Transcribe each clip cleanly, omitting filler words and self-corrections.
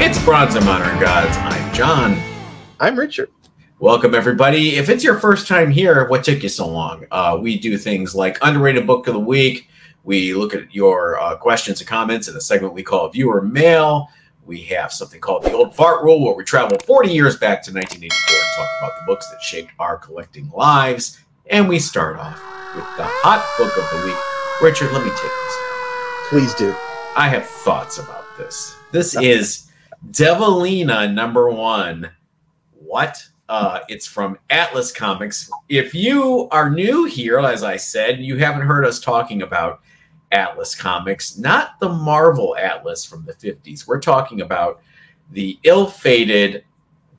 It's Bronze and Modern Gods. I'm John. I'm Richard. Welcome, everybody. If it's your first time here, what took you so long? We do things like Underrated Book of the Week. We look at your questions and comments in a segment we call Viewer Mail. We have something called the Old Fart Rule, where we travel 40 years back to 1984 and talk about the books that shaped our collecting lives. And we start off with the Hot Book of the Week. Richard, let me take this. Please do. I have thoughts about this. This is Devilina #1. What? It's from Atlas Comics. If you are new here, as I said, you haven't heard us talking about Atlas Comics, not the Marvel Atlas from the 50s. We're talking about the ill-fated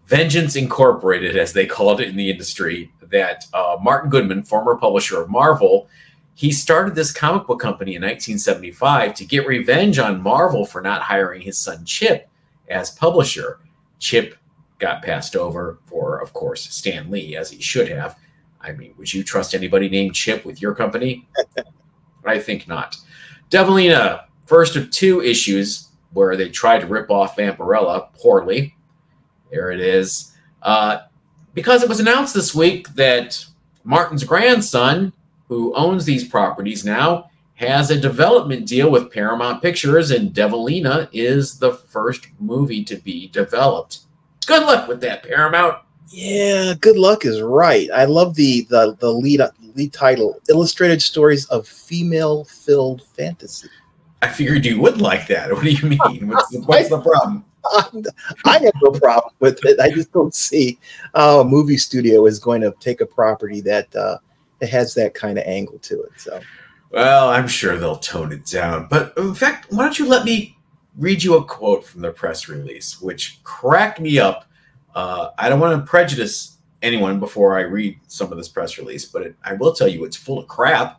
Vengeance Incorporated, as they called it in the industry, that Martin Goodman, former publisher of Marvel, he started this comic book company in 1975 to get revenge on Marvel for not hiring his son Chip as publisher. Chip got passed over for, of course, Stan Lee, as he should have. I mean, would you trust anybody named Chip with your company? I think not. Devilina, first of 2 issues where they tried to rip off Vampirella poorly. There it is. Because it was announced this week that Martin's grandson, who owns these properties now, has a development deal with Paramount Pictures, and Devilina is the first movie to be developed. Good luck with that, Paramount. Yeah, good luck is right. I love the lead title, Illustrated Stories of Female-Filled Fantasy. I figured you would like that. What do you mean? What's the problem? I have no problem with it. I just don't see how a movie studio is going to take a property that has that kind of angle to it. So, well, I'm sure they'll tone it down. But in fact, why don't you let me read you a quote from the press release, which cracked me up. I don't want to prejudice anyone before I read some of this press release, but I will tell you it's full of crap.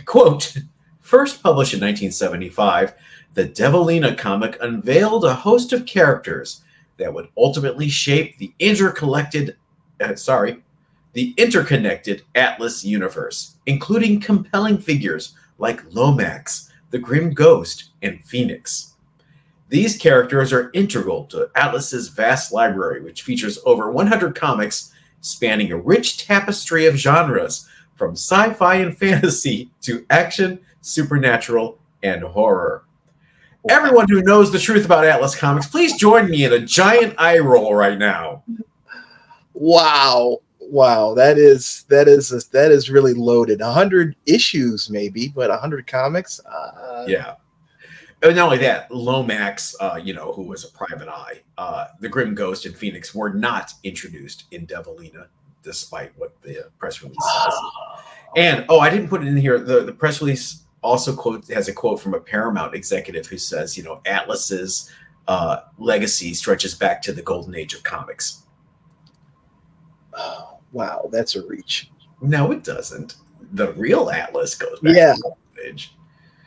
Quote, first published in 1975, the Devilina comic unveiled a host of characters that would ultimately shape the interconnected Atlas universe, including compelling figures like Lomax, the Grim Ghost, and Phoenix. These characters are integral to Atlas's vast library, which features over 100 comics spanning a rich tapestry of genres, from sci-fi and fantasy to action, supernatural, and horror. Everyone who knows the truth about Atlas Comics, please join me in a giant eye roll right now. Wow. Wow, that is really loaded. 100 issues maybe, but 100 comics? Yeah. And not only that, Lomax, who was a private eye, the Grim Ghost and Phoenix were not introduced in Devilina, despite what the press release says. And, I didn't put it in here. The press release also has a quote from a Paramount executive who says, Atlas's legacy stretches back to the golden age of comics. Oh, wow, that's a reach. No, it doesn't. The real Atlas goes back to the golden age.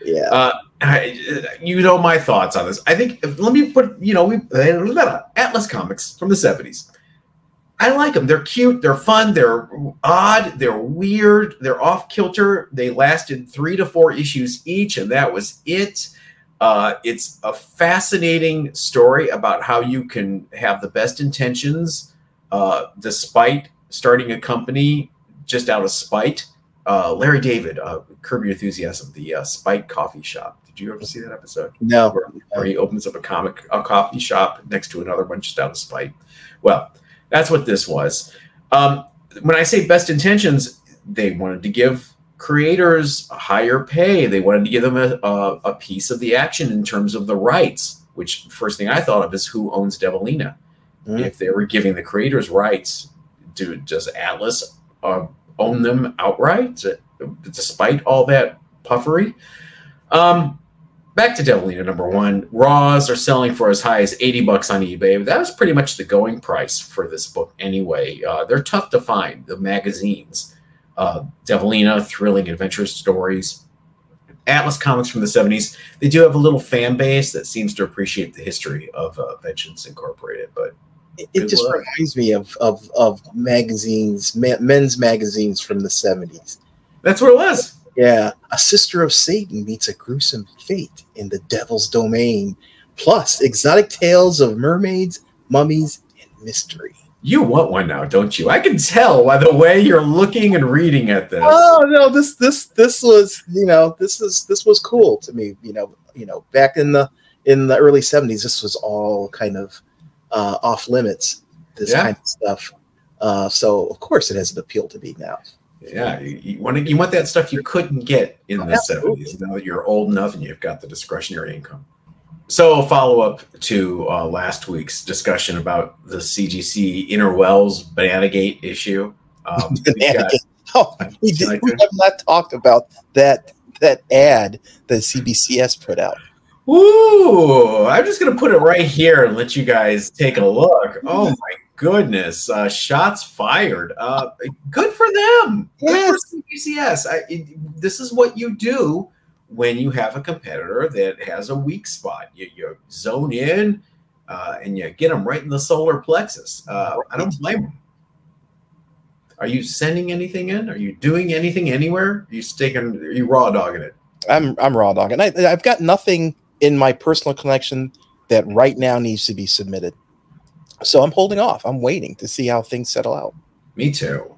Yeah. My thoughts on this. I think, let me put, Atlas Comics from the 70s. I like them. They're cute. They're fun. They're odd. They're weird. They're off kilter. They lasted 3 to 4 issues each, and that was it. It's a fascinating story about how you can have the best intentions despite starting a company just out of spite. Larry David, Curb Your Enthusiasm, the Spite Coffee Shop. Did you ever see that episode? No. Where he opens up a coffee shop next to another one just out of spite. Well, that's what this was. When I say best intentions, they wanted to give creators a higher pay. They wanted to give them a piece of the action in terms of the rights, which first thing I thought of is who owns Devilina. If they were giving the creators rights, does Atlas own them outright, despite all that puffery? Back to Devilina #1. Raws are selling for as high as $80 on eBay. That was pretty much the going price for this book anyway. They're tough to find, the magazines. Devilina, thrilling adventure stories. Atlas Comics from the 70s. They do have a little fan base that seems to appreciate the history of Vengeance Incorporated, but it just reminds me of magazines, men's magazines from the 70s. That's what it was. Yeah. A sister of Satan meets a gruesome fate in the devil's domain. plus exotic tales of mermaids, mummies, and mystery. You want one now, don't you? I can tell by the way you're looking and reading at this. Oh no, this was, you know, this was cool to me. You know, back in the early 70s, this was all kind of off limits. This kind of stuff. So of course it has an appeal to me now. Yeah, you want that stuff you couldn't get in the 70s. Now that you're old enough and you've got the discretionary income. So, follow up to last week's discussion about the CGC Interwells Bananagate issue. We have not talked about that ad that CBCS put out. Ooh, I'm just going to put it right here and let you guys take a look. Oh my goodness, shots fired. Good for them. Yes. Good for CBCS. This is what you do when you have a competitor that has a weak spot. You zone in and you get them right in the solar plexus. I don't blame them. Are you sending anything in? Are you doing anything anywhere? Are you raw dogging it? I'm raw dogging. I've got nothing in my personal collection that right now needs to be submitted. So I'm holding off. I'm waiting to see how things settle out. Me too.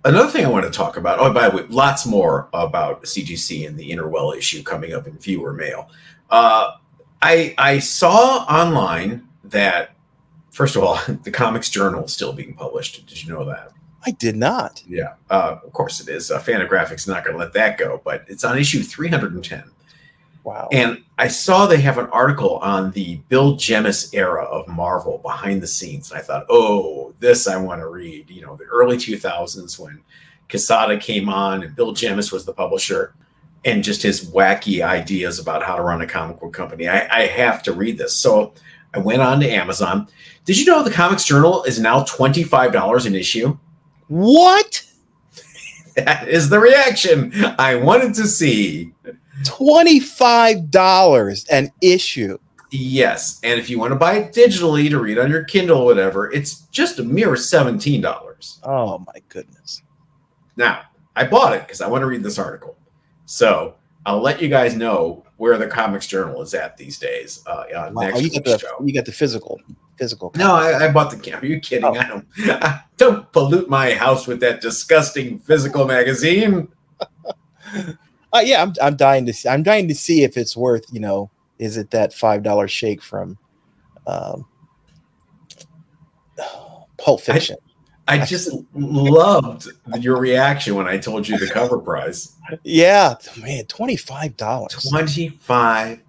Another thing I want to talk about, oh, by the way, lots more about CGC and the Interwell issue coming up in viewer mail. I saw online that, first of all, the Comics Journal is still being published. Did you know that? I did not. Yeah, of course it is. Fantagraphics not going to let that go, but it's on issue 310. Wow. And I saw they have an article on the Bill Jemas era of Marvel behind the scenes. And I thought, oh, this I want to read. You know, the early 2000s when Quesada came on and Bill Jemas was the publisher and just his wacky ideas about how to run a comic book company. I have to read this. So I went on to Amazon. Did you know the Comics Journal is now $25 an issue? What? That is the reaction I wanted to see. $25 an issue. Yes, and if you want to buy it digitally to read on your Kindle or whatever, it's just a mere $17. Oh my goodness. Now, I bought it because I want to read this article. So I'll let you guys know where the Comics Journal is at these days. Next week's show. You got the physical. No, I bought the. Are you kidding? Oh. I don't pollute my house with that disgusting physical magazine. Yeah, I'm dying to see. I'm dying to see if it's worth. You know, is it that $5 shake from Pulp Fiction? I just loved your reaction when I told you the cover price. Yeah, man, $25. $25.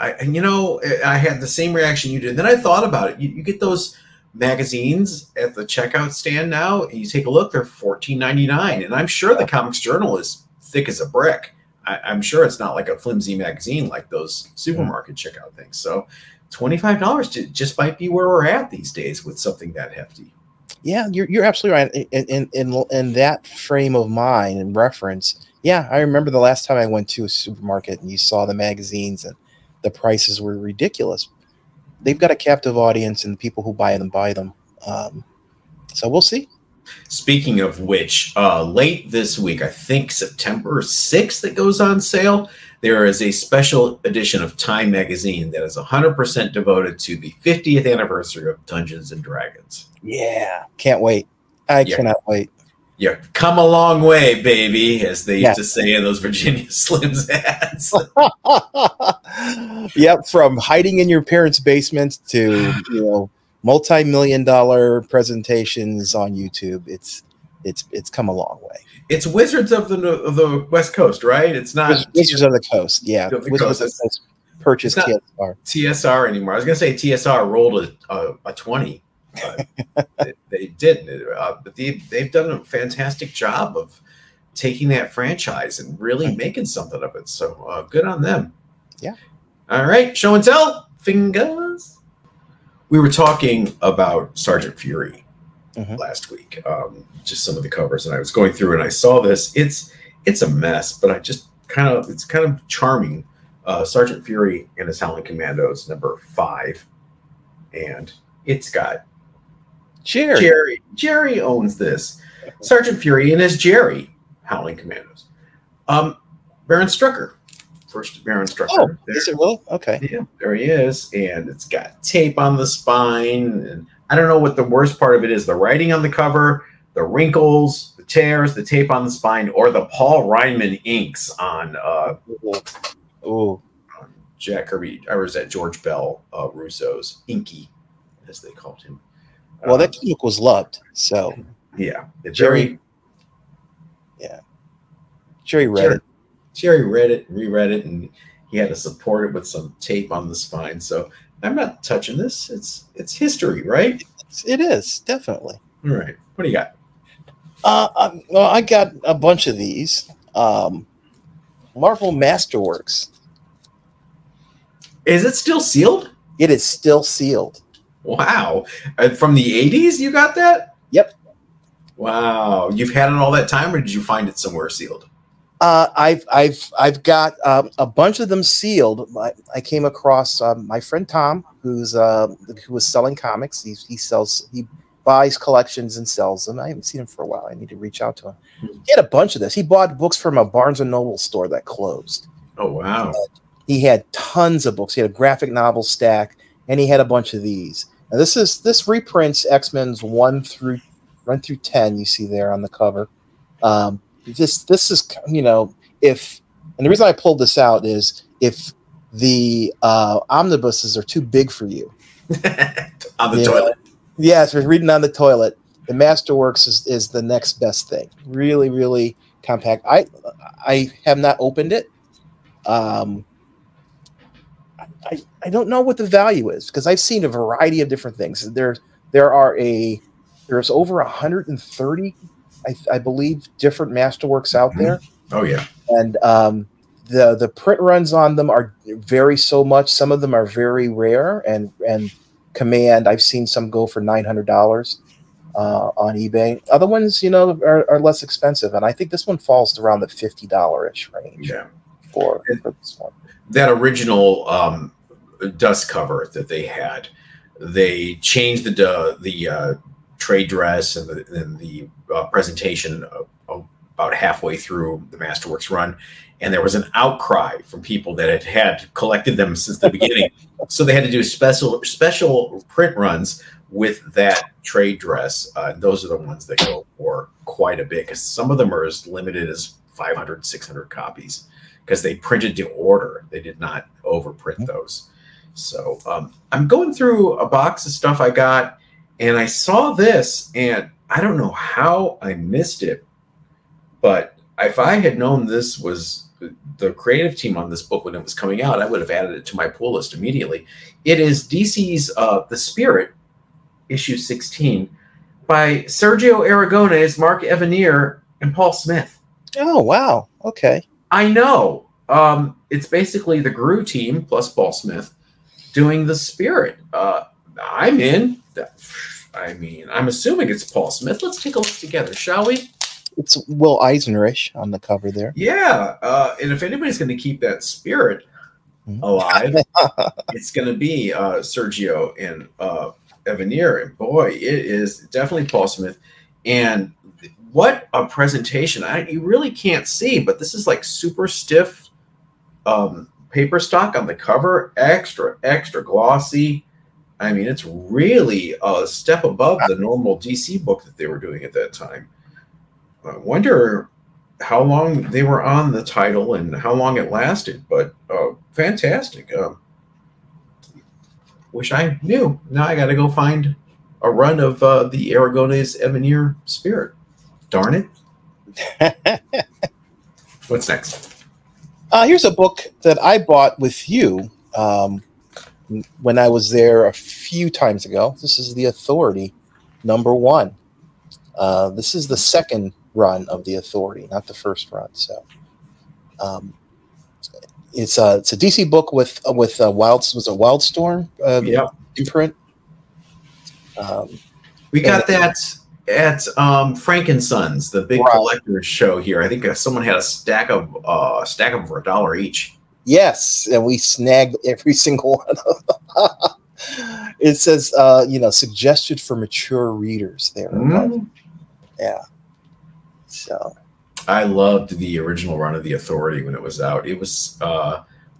And you know, I had the same reaction you did. Then I thought about it. You get those magazines at the checkout stand now, and you take a look. They're $14.99, and I'm sure the Comics Journal is thick as a brick. I'm sure it's not like a flimsy magazine like those supermarket checkout things. So $25 just might be where we're at these days with something that hefty. Yeah, you're absolutely right. In that frame of mind and reference, yeah, I remember the last time I went to a supermarket and you saw the magazines and the prices were ridiculous. They've got a captive audience, and the people who buy them. So we'll see. Speaking of which, late this week, I think September 6th, it goes on sale. There is a special edition of Time magazine that is 100% devoted to the 50th anniversary of Dungeons and Dragons. Yeah, can't wait. I cannot wait. Yeah, come a long way, baby, as they used to say in those Virginia Slims ads. Yep, from hiding in your parents' basement to multi-million-dollar presentations on YouTube. It's come a long way. It's Wizards of the West Coast, right? It's not Wizards of the Coast. Yeah, Wizards of the Coast purchased TSR anymore. I was going to say TSR rolled a 20. They didn't. But they've done a fantastic job of taking that franchise and really making something of it. So good on them. Yeah. All right. Show and tell. Fingers. We were talking about Sergeant Fury last week. Just some of the covers, and I was going through and I saw this. It's a mess, but it's kind of charming. Sergeant Fury and his Howling Commandos #5, and it's got Jerry owns this. Sergeant Fury and his Jerry Howling Commandos. Baron Strucker first Baron Strucker. Oh, there. is it really? Okay. Yeah, there he is, and it's got tape on the spine. And I don't know what the worst part of it is: the writing on the cover, the wrinkles, the tears, the tape on the spine, or the Paul Reinman inks on Jack Kirby, or was that George Bell Russo's Inky, as they called him. Well, that book was loved. So yeah, Jerry read it. Jerry read it, reread it, and he had to support it with some tape on the spine. So I'm not touching this. It's history, right? It is, definitely. All right. What do you got? Well, I got a bunch of these. Marvel Masterworks. Is it still sealed? It is still sealed. Wow. From the 80s you got that? Yep. Wow. You've had it all that time, or did you find it somewhere sealed? I've got a bunch of them sealed. I came across my friend Tom, who was selling comics. He buys collections and sells them. I haven't seen him for a while. I need to reach out to him. He had a bunch of this. He bought books from a Barnes and Noble store that closed. Oh wow. He had tons of books. He had a graphic novel stack, and he had a bunch of these. Now this reprints X-Men's 1 through 10. You see there on the cover. This is, you know, and the reason I pulled this out is if the omnibuses are too big for you on the toilet. Yeah, if you're reading on the toilet, the Masterworks is the next best thing. Really, really compact. I have not opened it. I don't know what the value is because I've seen a variety of different things. There's over 130, I believe, different Masterworks out there. Oh yeah, and the print runs on them vary so much. Some of them are very rare and command. I've seen some go for $900 on eBay. Other ones, you know, are less expensive, and I think this one falls around the $50-ish range. Yeah, for this one. That original dust cover that they had, they changed the trade dress and the presentation about halfway through the Masterworks run, and there was an outcry from people that had collected them since the beginning. So they had to do special print runs with that trade dress. Those are the ones that go for quite a bit, because some of them are as limited as 500, 600 copies, because they printed to order. They did not overprint those. So I'm going through a box of stuff I got, and I saw this, and I don't know how I missed it, but if I had known this was the creative team on this book when it was coming out, I would have added it to my pull list immediately. It is DC's The Spirit, issue 16, by Sergio Aragonés, Mark Evanier, and Paul Smith. Oh, wow. Okay. I know. It's basically the Gru team plus Paul Smith doing The Spirit. I'm in. I mean, I'm assuming it's Paul Smith. Let's take a look together, shall we? It's Will Eisnerish on the cover there. Yeah. And if anybody's going to keep that spirit alive, it's going to be Sergio and Evanier. And boy, it is definitely Paul Smith. And what a presentation. You really can't see, but this is like super stiff paper stock on the cover. Extra, extra glossy. I mean, it's really a step above the normal DC book that they were doing at that time. I wonder how long they were on the title and how long it lasted, but fantastic. Wish I knew. Now I got to go find a run of the Aragonés Evanier Spirit. Darn it. What's next? Here's a book that I bought with you when I was there a few times ago. This is The Authority, #1. This is the second run of The Authority, not the first run. So it's a DC book with Wildstorm imprint. We got that at Frankensons, the big collector's show here. I think someone had a stack of them for $1 each. Yes, and we snagged every single one of them. It says, suggested for mature readers there. Yeah. So I loved the original run of The Authority when it was out. It was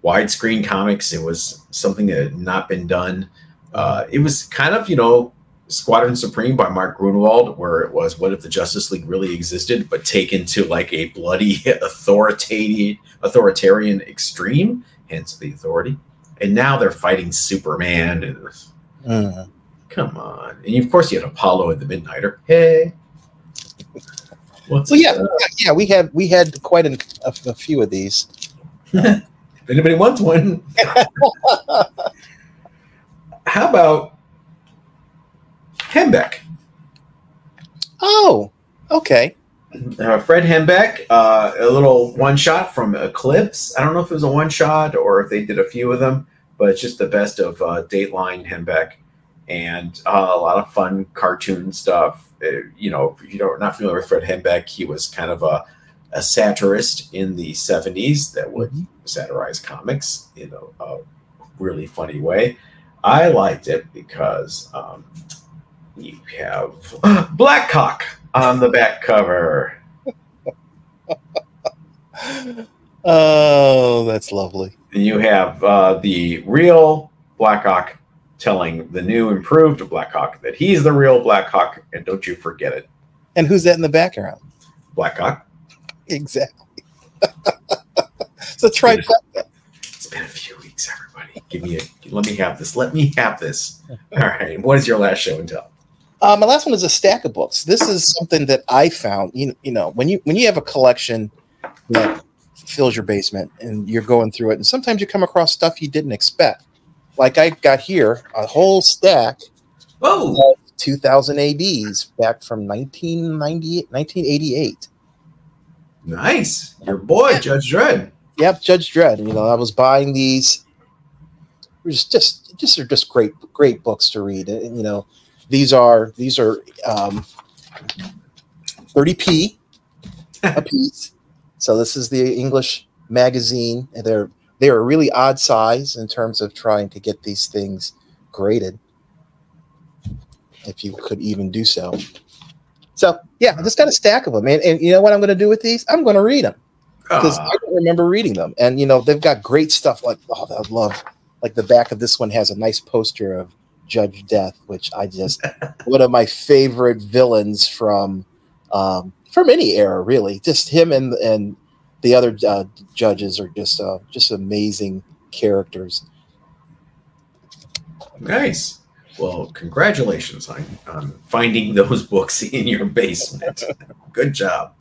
widescreen comics. It was something that had not been done. It was kind of, Squadron Supreme by Mark Grunewald, where it was, what if the Justice League really existed, but taken to like a bloody authoritarian extreme, hence The Authority. And now they're fighting Superman. And come on. And of course you had Apollo and the Midnighter. Hey. So yeah, we had quite a few of these. If anybody wants one. How about Hembeck? Oh, okay. Fred Hembeck, a little one-shot from Eclipse. I don't know if it was a one-shot or if they did a few of them, but it's just the best of Dateline Hembeck. And a lot of fun cartoon stuff. If you're not familiar with Fred Hembeck, he was kind of a satirist in the 70s that would satirize comics in a really funny way. I liked it because you have Blackcock on the back cover. Oh, that's lovely. And you have the real Blackhawk telling the new improved Blackhawk that he's the real Blackhawk, and don't you forget it. And who's that in the background? Blackhawk. Exactly. So trifecta. It's been a few weeks, everybody. Let me have this. Let me have this. All right. What is your last show and tell? My last one is a stack of books. This is something that I found. When you have a collection that fills your basement and you're going through it, and sometimes you come across stuff you didn't expect. Like I've got here a whole stack of 2000 ADs back from 1988. Nice. Your boy, Judge Dredd. Yep, Judge Dredd. I was buying these. They're just great books to read. And, these are 30p a piece. So this is the English magazine. And they are a really odd size in terms of trying to get these things graded, if you could even do so. So yeah, I just got a stack of them, and you know what I'm going to do with these? I'm going to read them because I don't remember reading them. And they've got great stuff. I love, like the back of this one has a nice poster of Judge Death, which one of my favorite villains from any era, really. Just him and the other judges are just amazing characters. Nice. Well, congratulations on finding those books in your basement. Good job.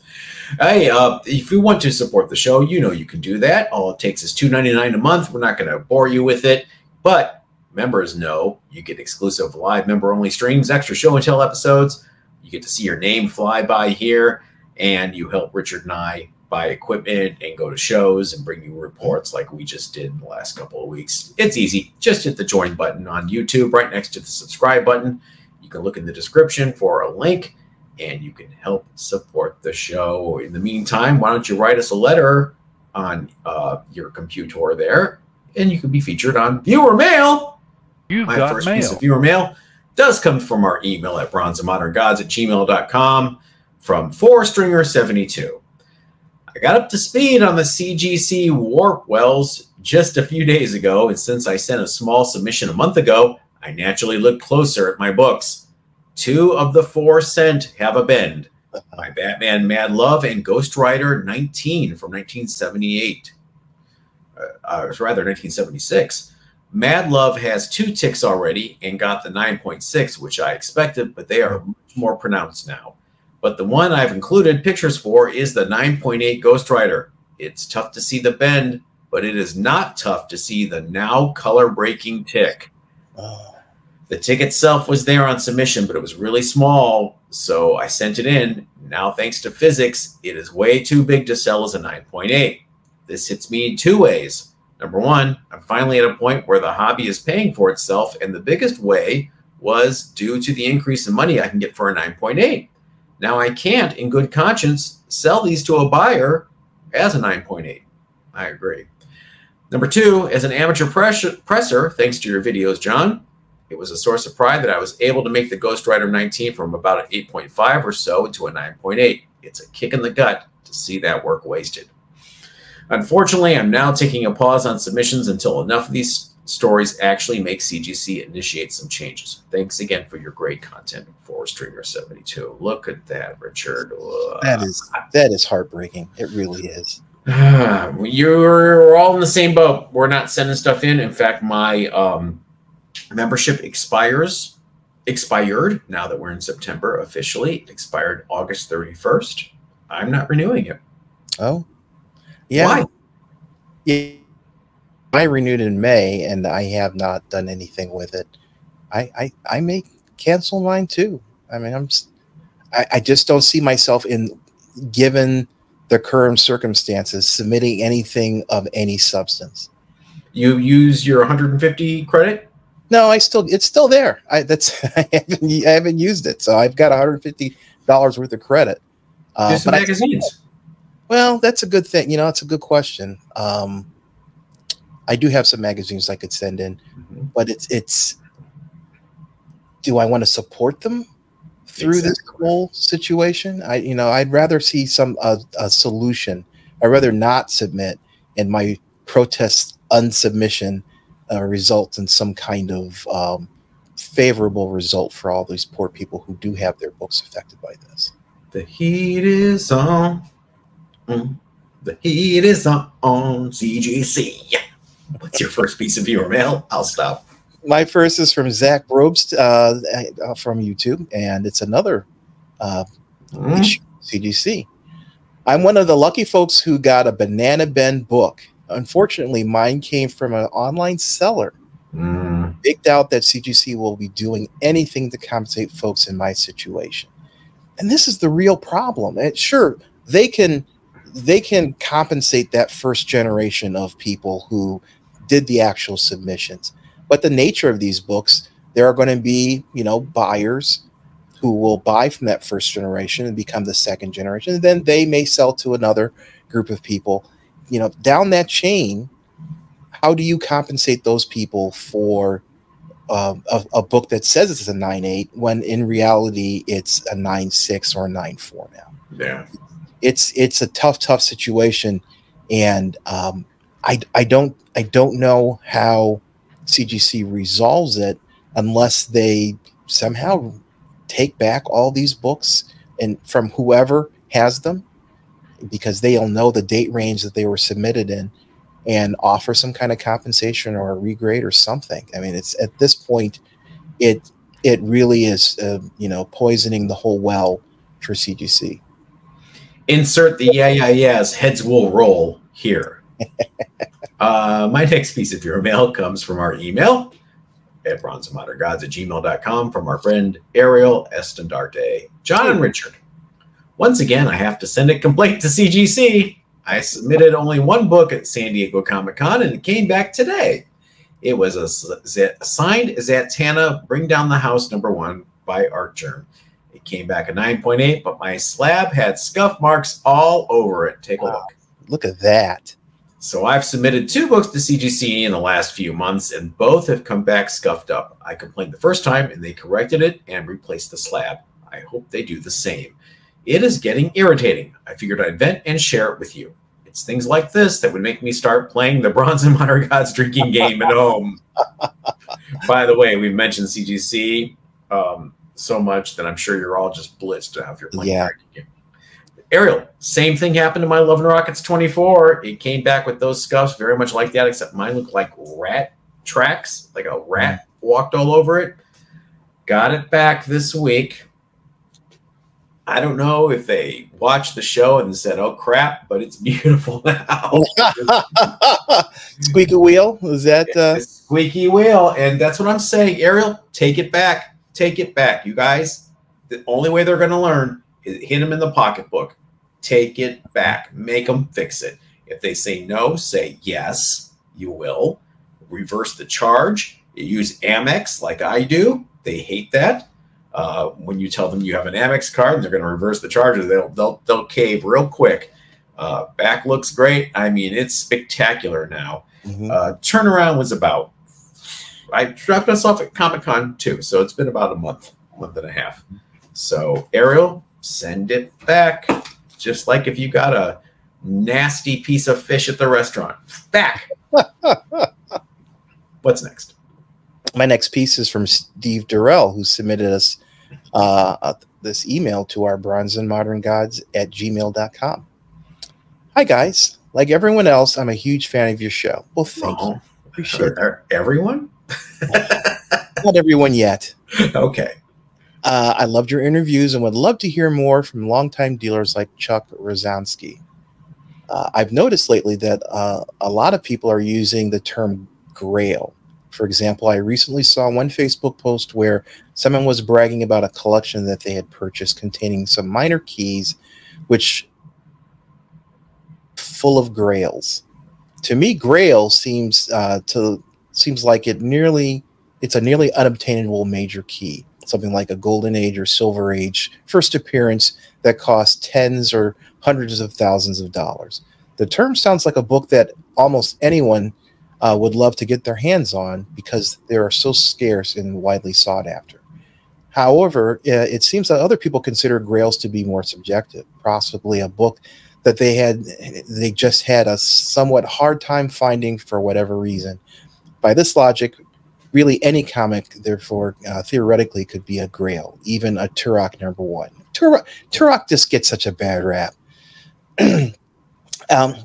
Hey, if you want to support the show, you can do that. All it takes is $2.99 a month. We're not going to bore you with it, but members know you get exclusive live member-only streams, extra show and tell episodes. You get to see your name fly by here, and you help Richard and I buy equipment and go to shows and bring you reports like we just did in the last couple of weeks. It's easy. Just hit the join button on YouTube right next to the subscribe button. You can look in the description for a link, and you can help support the show. In the meantime, why don't you write us a letter on your computer there, and you can be featured on Viewer Mail. My first piece of Viewer Mail does come from our email at bronzeandmoderngods@gmail.com from 4stringer72. I got up to speed on the CGC warp wells just a few days ago, and since I sent a small submission a month ago, I naturally looked closer at my books. 2 of the 4 sent have a bend. My Batman Mad Love and Ghost Rider 19 from 1978. Rather, 1976. Mad Love has 2 ticks already and got the 9.6, which I expected, but they are much more pronounced now. But the one I've included pictures for is the 9.8 Ghost Rider. It's tough to see the bend, but it is not tough to see the now color-breaking tick. The tick itself was there on submission, but it was really small, so I sent it in. Now, thanks to physics, it is way too big to sell as a 9.8. This hits me in 2 ways. Number one, I'm finally at a point where the hobby is paying for itself, and the biggest way was due to the increase in money I can get for a 9.8. Now I can't, in good conscience, sell these to a buyer as a 9.8. I agree. Number 2, as an amateur presser, thanks to your videos, John, it was a source of pride that I was able to make the Ghost Rider 19 from about an 8.5 or so to a 9.8. It's a kick in the gut to see that work wasted. Unfortunately, I'm now taking a pause on submissions until enough of these stories actually make CGC initiate some changes. Thanks again for your great content for Streamer72. Look at that, Richard. That is heartbreaking. It really is. You're all in the same boat. We're not sending stuff in. In fact, my membership expired now that we're in September officially. It expired August 31st. I'm not renewing it. Oh, yeah. Why? Yeah. I renewed in May, and I have not done anything with it. I may cancel mine too. I mean, I just don't see myself given the current circumstances, submitting anything of any substance. You use your 150 credit? No, it's still there. I haven't used it, so I've got $150 worth of credit. Do some magazines. Well, that's a good thing. You know, it's a good question. I do have some magazines I could send in, but it's. Do I want to support them through this whole situation? I'd rather see a solution. I'd rather not submit, and my protest unsubmission results in some kind of favorable result for all these poor people who do have their books affected by this. The heat is on. The heat is on CGC. What's your first piece of viewer mail? I'll stop. My first is from Zach Robst from YouTube, and it's another issue, CGC. I'm one of the lucky folks who got a Banana Ben book. Unfortunately, mine came from an online seller. Big doubt that CGC will be doing anything to compensate folks in my situation. And this is the real problem. And sure, they can compensate that first generation of people who did the actual submissions. But the nature of these books, there are going to be, buyers who will buy from that first generation and become the second generation. And then they may sell to another group of people. Down that chain, how do you compensate those people for a book that says it's a 9.8 when in reality it's a 9.6 or a 9.4 now? Yeah. It's a tough situation, and I don't know how CGC resolves it unless they somehow take back all these books and from whoever has them, because they'll know the date range that they were submitted in, and offer some kind of compensation or a regrade or something. I mean, it's at this point, it really is poisoning the whole well for CGC. Insert the yes, heads will roll here. My next piece of your mail comes from our email at bronzeandmoderngods@gmail.com from our friend Ariel Estandarte. John and Richard, once again, I have to send a complaint to CGC. I submitted only one book at San Diego Comic-Con, and it came back today. It was a signed Zatanna Bring Down the House #1 by Artgerm. It came back a 9.8, but my slab had scuff marks all over it. Take a look. Look at that. So I've submitted 2 books to CGC in the last few months, and both have come back scuffed up. I complained the first time, and they corrected it and replaced the slab. I hope they do the same. It is getting irritating. I figured I'd vent and share it with you. It's things like this that would make me start playing the Bronze and Modern Gods drinking game at home. By the way, we've mentioned CGC so much that I'm sure you're all just blitzed to have your playing. Yeah. Ariel, same thing happened to my Love and Rockets 24. It came back with those scuffs, very much like that, except mine looked like rat tracks, like a rat walked all over it. Got it back this week. I don't know if they watched the show and said, oh, crap, but it's beautiful now. Squeaky wheel? Is that squeaky wheel? And that's what I'm saying. Ariel, take it back. Take it back. You guys, the only way they're going to learn is hit them in the pocketbook. Take it back. Make them fix it. If they say no, say yes, you will. Reverse the charge. You use Amex like I do. They hate that. When you tell them you have an Amex card and they're going to reverse the charges, they'll cave real quick. Back looks great. I mean, it's spectacular now. Turnaround was about, I dropped us off at Comic-Con too, so it's been about a month and a half. So Ariel, send it back. just like if you got a nasty piece of fish at the restaurant. Back. What's next? My next piece is from Steve Durrell, who submitted us this email to our bronzeandmoderngods@gmail.com. Hi, guys. Like everyone else, I'm a huge fan of your show. Well, thank you. Appreciate it. Everyone? Not everyone yet. Okay. I loved your interviews and would love to hear more from longtime dealers like Chuck Rosansky. I've noticed lately that a lot of people are using the term grail. For example, I recently saw one Facebook post where someone was bragging about a collection that they had purchased containing some minor keys, which full of grails. To me, grail seems like it's a nearly unobtainable major key, something like a golden age or silver age first appearance that costs tens or hundreds of thousands of dollars. The term sounds like a book that almost anyone would love to get their hands on because they are so scarce and widely sought after. However, it seems that other people consider grails to be more subjective, possibly a book that they just had a somewhat hard time finding for whatever reason. By this logic, really any comic, therefore, theoretically could be a grail, even a Turok #1. Turok just gets such a bad rap.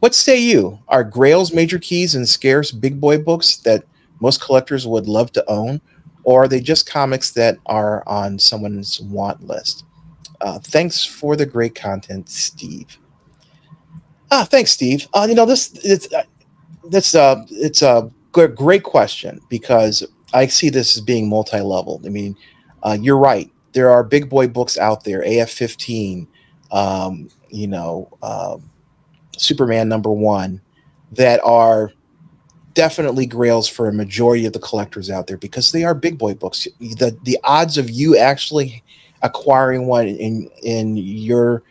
What say you? Are grails major keys and scarce big boy books that most collectors would love to own? Or are they just comics that are on someone's want list? Thanks for the great content, Steve. Thanks, Steve. It's a great question because I see this as being multi-level. I mean, you're right. There are big boy books out there, AF-15, Superman #1, that are definitely grails for a majority of the collectors out there because they are big boy books. The odds of you actually acquiring one in your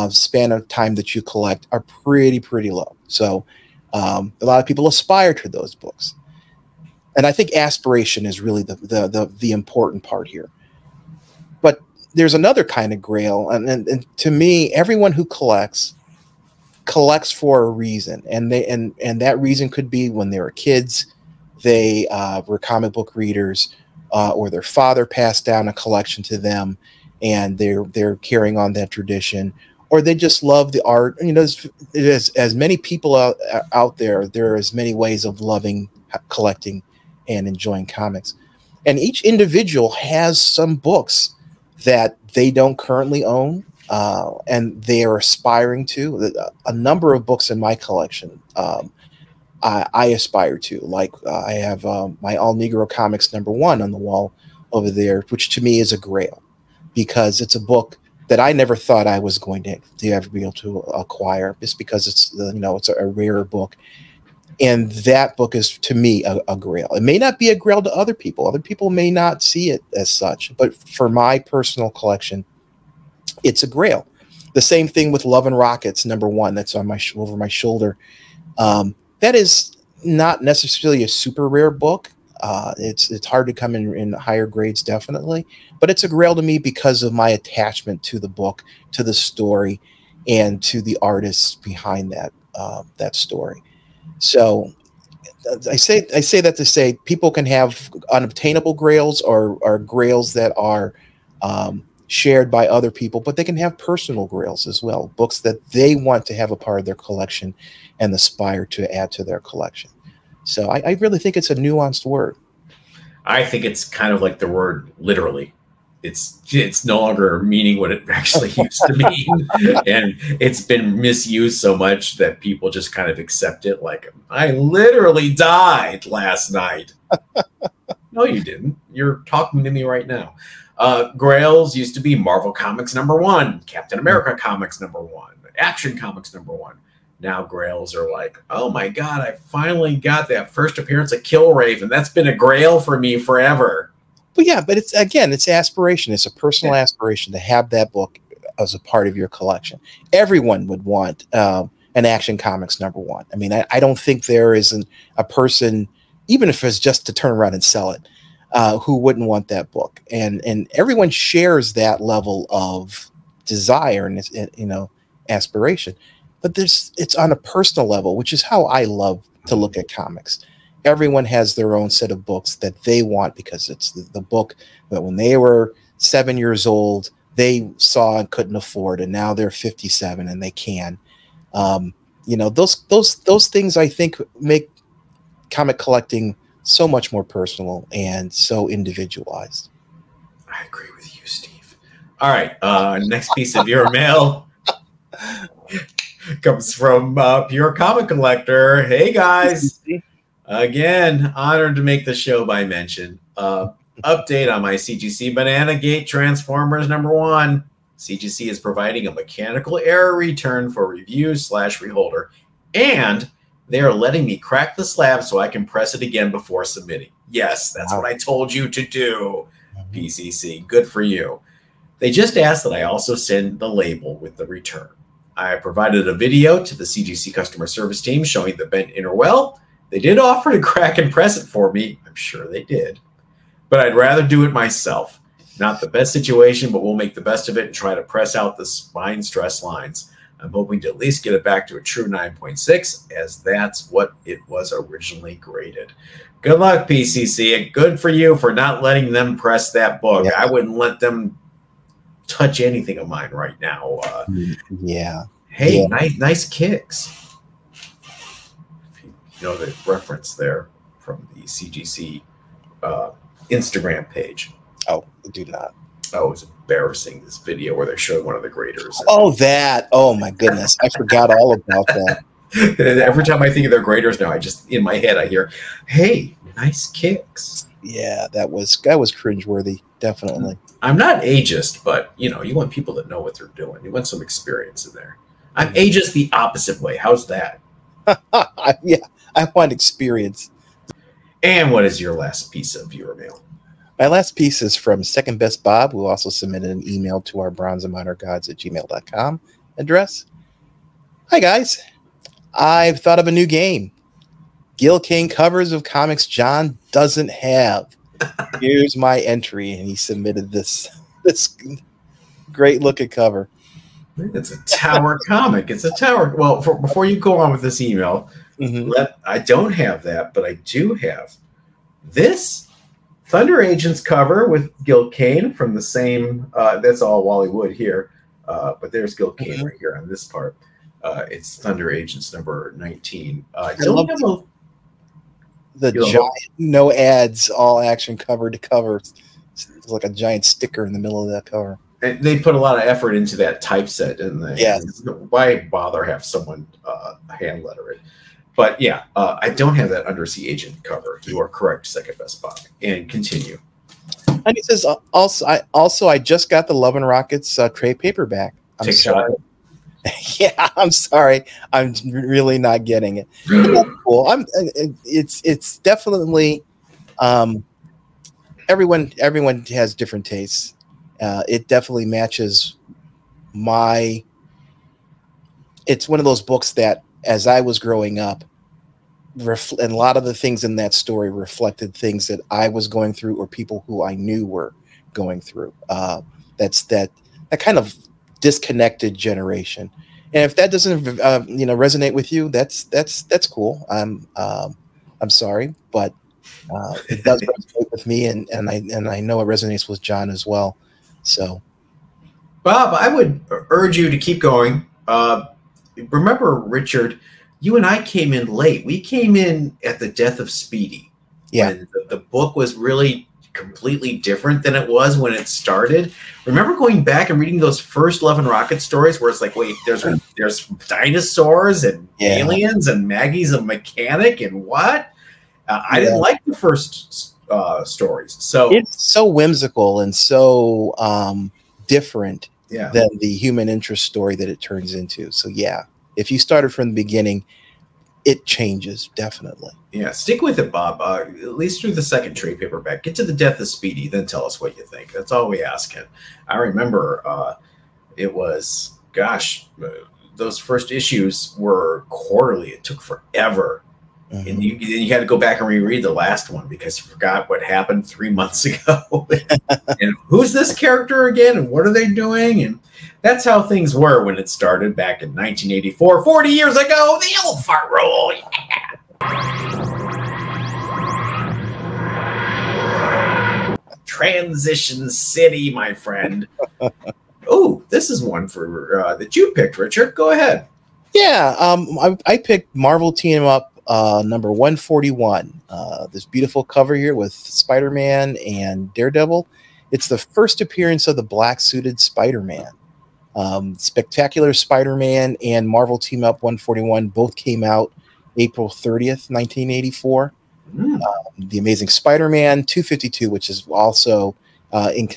span of time that you collect are pretty low. So a lot of people aspire to those books, and I think aspiration is really the important part here. But there's another kind of grail, and to me, everyone who collects for a reason, and that reason could be when they were kids, they were comic book readers, or their father passed down a collection to them, and they're carrying on that tradition, or they just love the art. You know, as many people out there, there are as many ways of loving, collecting, and enjoying comics, and each individual has some books that they don't currently own. And they are aspiring to. A number of books in my collection I aspire to. Like I have my All Negro Comics #1 on the wall over there, which to me is a grail because it's a book that I never thought I was going to ever be able to acquire, just because it's a rarer book. And that book is, to me, a grail. It may not be a grail to other people. Other people may not see it as such. But for my personal collection, it's a grail. The same thing with Love and Rockets #1 that's on over my shoulder. That is not necessarily a super rare book. It's hard to come in higher grades, definitely, but it's a grail to me because of my attachment to the book, to the story, and to the artists behind that story. So I say that to say people can have unobtainable grails or grails that are shared by other people, but they can have personal grails as well, books that they want to have a part of their collection and aspire to add to their collection. So I really think it's a nuanced word. I think it's kind of like the word literally. It's no longer meaning what it actually used to mean, and it's been misused so much that people just kind of accept it like, I literally died last night. No, you didn't. You're talking to me right now. Grails used to be Marvel Comics #1, Captain America Comics #1, Action Comiks #1. Now grails are like, oh my God, I finally got that first appearance of Killraven. That's been a grail for me forever. But yeah, but it's aspiration. It's a personal aspiration to have that book as a part of your collection. Everyone would want an Action Comics #1. I mean, I don't think there isn't a person, even if it's just to turn around and sell it, who wouldn't want that book. And everyone shares that level of desire, and aspiration. But it's on a personal level, which is how I love to look at comics. Everyone has their own set of books that they want because it's the book that when they were 7 years old, they saw and couldn't afford, and now they're 57 and they can. You know, those things I think make comic collecting so much more personal and so individualized. I agree with you, Steve. All right, next piece of your mail comes from Pure Comic Collector. Hey guys, again, honored to make the show by mention. Update on my CGC Banana Gate Transformers #1. CGC is providing a mechanical error return for review/reholder, and they are letting me crack the slab so I can press it again before submitting. Yes, that's what I told you to do, PCC. Good for you. They just asked that I also send the label with the return. I provided a video to the CGC customer service team showing the bent inner well. They did offer to crack and press it for me. I'm sure they did. But I'd rather do it myself. Not the best situation, but we'll make the best of it and try to press out the spine stress lines. I'm hoping to at least get it back to a true 9.6, as that's what it was originally graded. Good luck, PCC, and good for you for not letting them press that book. Yeah. I wouldn't let them touch anything of mine right now. Yeah. Hey, nice kicks. You know the reference there from the CGC Instagram page. Oh, I do not. Oh, it was embarrassing, this video where they showed one of the graders. Oh, that. Oh, my goodness. I forgot all about that. Every time I think of their graders now, I just, in my head, I hear, hey, nice kicks. Yeah, that was cringeworthy, definitely. I'm not ageist, but, you know, you want people that know what they're doing. You want some experience in there. I'm ageist the opposite way. How's that? Yeah, I want experience. And what is your last piece of viewer mail? My last piece is from Second Best Bob, who also submitted an email to our bronzeandminorgods@gmail.com address. Hi, guys. I've thought of a new game. Gil Kane covers of comics John doesn't have. Here's my entry, and he submitted this great-looking cover. It's a tower comic. It's a tower. Well, before you go on with this email, I don't have that, but I do have this Thunder Agents cover with Gil Kane from the same. That's all Wally Wood here, but there's Gil Kane right here on this part. It's Thunder Agents number 19. I don't have the giant no ads all action cover to cover. It's like a giant sticker in the middle of that cover. And they put a lot of effort into that typeset, didn't they? Yes. Why bother have someone hand letter it? But yeah, I don't have that Undersea Agent cover. You are correct, Second Best Bob. And continue. And he says, I just got the Love and Rockets trade paperback. I'm sorry. Yeah, I'm sorry. I'm really not getting it. That's cool. It's definitely everyone has different tastes. It definitely matches my. It's one of those books that, as I was growing up, and a lot of the things in that story reflected things that I was going through or people who I knew were going through. That's that kind of disconnected generation. And if that doesn't resonate with you, that's cool. I'm sorry, but it does resonate with me, and I know it resonates with John as well. So, Bob, I would urge you to keep going. Remember, Richard, you and I came in late. We came in at the death of Speedy. Yeah. When the book was really completely different than it was when it started. Remember going back and reading those first Love and Rocket stories where it's like, wait, there's dinosaurs and aliens and Maggie's a mechanic and what? I didn't like the first stories. So it's so whimsical and so different than the human interest story that it turns into. So yeah, if you started from the beginning, it changes definitely. Yeah, stick with it, Bob. At least through the second trade paperback. Get to the death of Speedy, then tell us what you think. That's all we ask him. I remember it was, gosh, those first issues were quarterly. It took forever. And you had to go back and reread the last one because you forgot what happened 3 months ago. And who's this character again? And what are they doing? And That's how things were when it started back in 1984, 40 years ago. The old fart roll. Yeah. Transition City, my friend. Oh, this is one for that you picked, Richard. Go ahead. Yeah, I picked Marvel Team Up number 141. This beautiful cover here with Spider-Man and Daredevil. It's the first appearance of the black-suited Spider-Man. Spectacular Spider-Man and Marvel Team Up 141 both came out April 30th, 1984. The Amazing Spider-Man 252, which is also in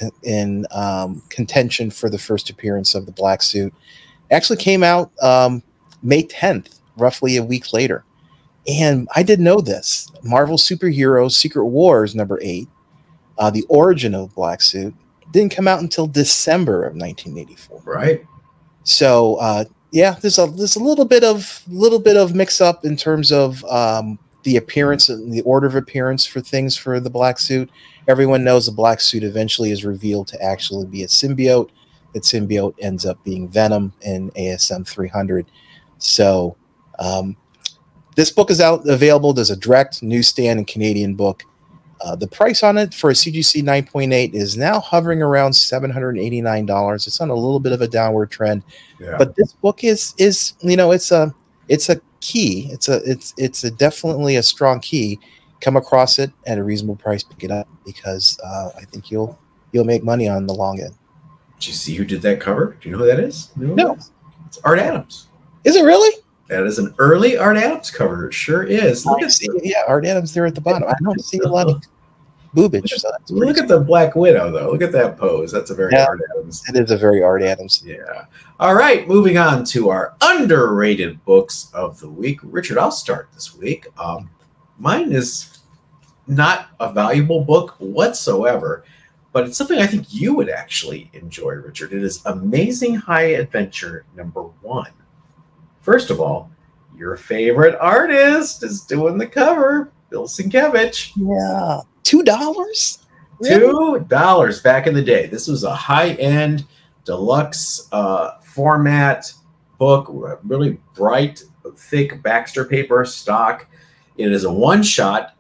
contention for the first appearance of the black suit, actually came out May 10th, roughly a week later. And I didn't know this. Marvel Superheroes Secret Wars number 8, the origin of the black suit, didn't come out until December of 1984. Right. So yeah, there's a little bit of mix up in terms of the appearance and the order of appearance for things for the black suit. Everyone knows the black suit eventually is revealed to actually be a symbiote. That symbiote ends up being Venom in ASM 300. So this book is available. There's a direct newsstand and Canadian book. The price on it for a CGC 9.8 is now hovering around $789. It's on a little bit of a downward trend, but this book is you know, it's a key. It's definitely a strong key. Come across it at a reasonable price, pick it up, because I think you'll make money on the long end. Did you see who did that cover? Do you know who that is? No. It's Art Adams. Is it really? That is an early Art Adams cover. It sure is. Look at yeah, Art Adams there at the bottom. I don't see a lot of boobage. So look at the Black Widow, though. Look at that pose. That's a very Art Adams. It is a very Art Adams. Yeah. All right, moving on to our underrated books of the week. Richard, I'll start this week. Mine is not a valuable book whatsoever, but it's something I think you would actually enjoy, Richard. It is Amazing High Adventure number 1. First of all, your favorite artist is doing the cover, Bill Sienkiewicz. Yeah. $2? Really? $2 back in the day. This was a high-end deluxe format book, really bright, thick Baxter paper stock. It is a one-shot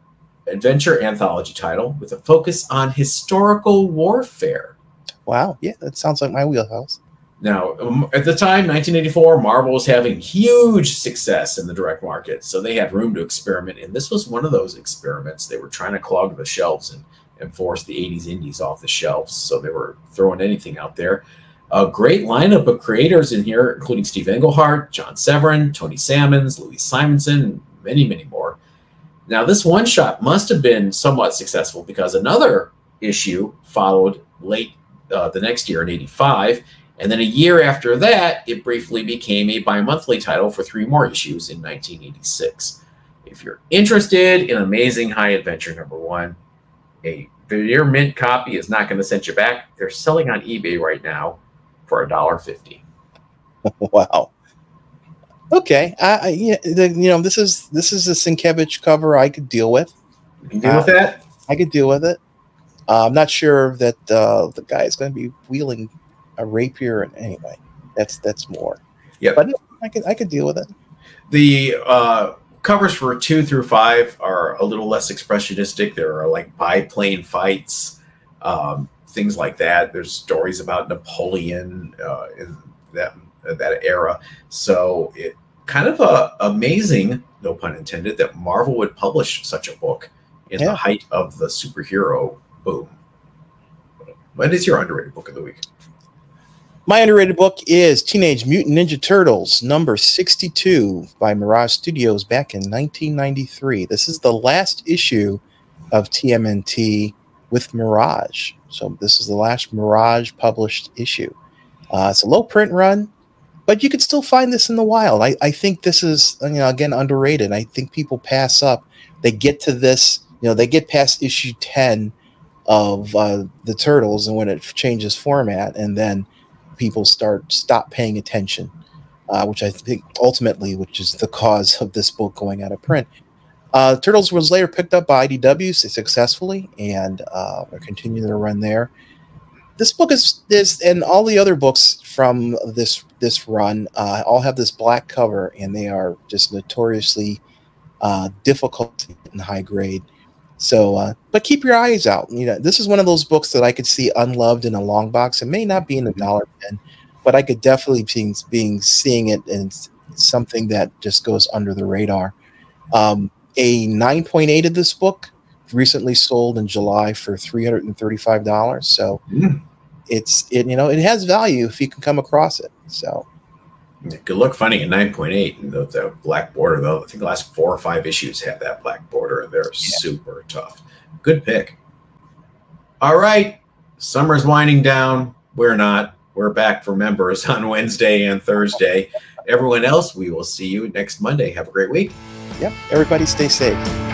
adventure anthology title with a focus on historical warfare. Wow. Yeah, that sounds like my wheelhouse. Now, at the time, 1984, Marvel was having huge success in the direct market, so they had room to experiment, and this was one of those experiments. They were trying to clog the shelves and force the 80s indies off the shelves, so they were throwing anything out there. A great lineup of creators in here, including Steve Englehart, John Severin, Tony Salmons, Louise Simonson, and many, many more. Now, this one-shot must have been somewhat successful because another issue followed late the next year in 85, and then a year after that, it briefly became a bi-monthly title for 3 more issues in 1986. If you're interested in Amazing High Adventure number 1, a Veneer Mint copy is not going to send you back. They're selling on eBay right now for $1.50. Wow. Okay. Yeah, you know, this is a Sienkiewicz cover I could deal with. You can deal with that? I could deal with it. I'm not sure that the guy is going to be wielding a rapier. And anyway, that's more. Yeah, but I could deal with it. The covers for 2 through 5 are a little less expressionistic. There are like biplane fights, things like that. There's stories about Napoleon in that era. So it kind of amazing, no pun intended, that Marvel would publish such a book in the height of the superhero boom. What is your underrated book of the week? My underrated book is Teenage Mutant Ninja Turtles number 62 by Mirage Studios back in 1993. This is the last issue of TMNT with Mirage. So this is the last Mirage published issue. It's a low print run, but you could still find this in the wild. I think this is, you know, again, underrated. I think people pass up. They get to this, you know, they get past issue 10 of the Turtles and when it changes format, and then people stop paying attention, which I think ultimately, which is the cause of this book going out of print. Turtles was later picked up by IDW successfully, and are continuing to run there. This book is and all the other books from this run all have this black cover, and they are just notoriously difficult and high grade. So, but keep your eyes out. You know, this is one of those books that I could see unloved in a long box. It may not be in a dollar bin, but I could definitely being seeing it in something that just goes under the radar. A 9.8 of this book recently sold in July for $335. So it has value if you can come across it. So it could look funny at 9.8, and the black border, though. I think the last 4 or 5 issues have that black border, and they're super tough. Good pick. All right, summer's winding down. We're not. We're back for members on Wednesday and Thursday. Everyone else, we will see you next Monday. Have a great week. Yep. Everybody stay safe.